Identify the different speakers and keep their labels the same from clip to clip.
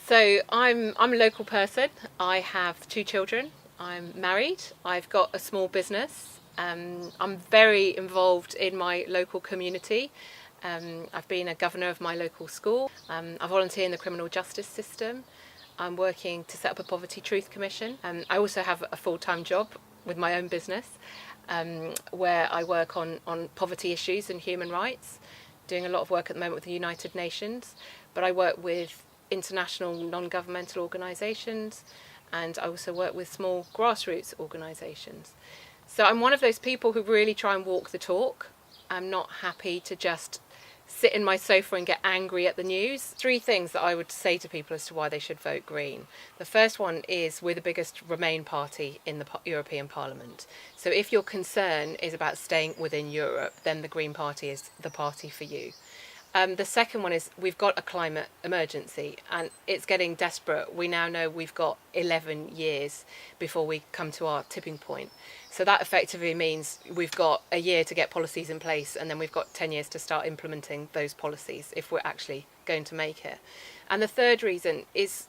Speaker 1: So I'm a local person. I have two children. I'm married. I've got a small business. I'm very involved in my local community. I've been a governor of my local school. I volunteer in the criminal justice system. I'm working to set up a Poverty Truth Commission. I also have a full-time job with my own business where I work on poverty issues and human rights, doing a lot of work at the moment with the United Nations, but I work with international non-governmental organisations, and I also work with small grassroots organisations. So I'm one of those people who really try and walk the talk. I'm not happy to just sit in my sofa and get angry at the news. Three things that I would say to people as to why they should vote Green. The first one is we're the biggest Remain party in the European Parliament. So if your concern is about staying within Europe, then the Green Party is the party for you. The second one is we've got a climate emergency and it's getting desperate. We now know we've got 11 years before we come to our tipping point. So that effectively means we've got a year to get policies in place, and then we've got 10 years to start implementing those policies if we're actually going to make it. And the third reason is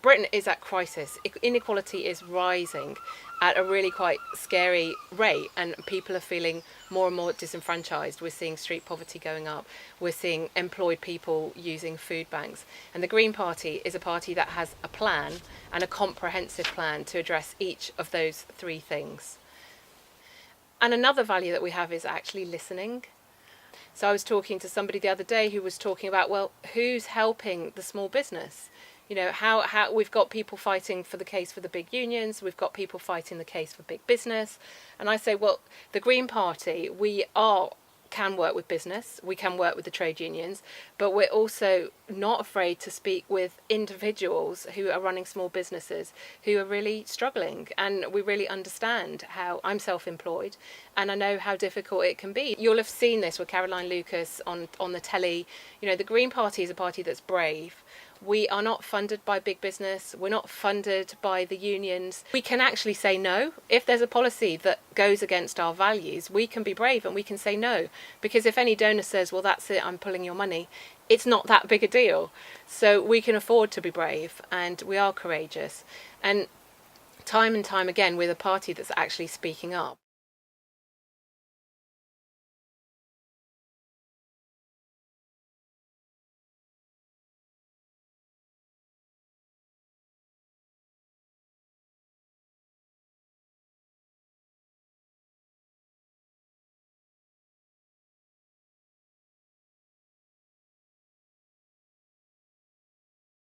Speaker 1: Britain is at crisis. Inequality is rising at a really quite scary rate, and people are feeling more and more disenfranchised. We're seeing street poverty going up. We're seeing employed people using food banks. And the Green Party is a party that has a plan, and a comprehensive plan to address each of those three things. And another value that we have is actually listening. So I was talking to somebody the other day who was talking about, well, who's helping the small business? You know, how we've got people fighting for the case for the big unions, we've got people fighting the case for big business. And I say, well, the Green Party, can work with business, we can work with the trade unions, but we're also not afraid to speak with individuals who are running small businesses who are really struggling. And we really understand how I'm self-employed, and I know how difficult it can be. You'll have seen this with Caroline Lucas on the telly. You know, the Green Party is a party that's brave. We are not funded by big business. We're not funded by the unions. We can actually say no. If there's a policy that goes against our values, we can be brave and we can say no. Because if any donor says, well, that's it, I'm pulling your money, it's not that big a deal. So we can afford to be brave, and we are courageous. And time again, we're the party that's actually speaking up.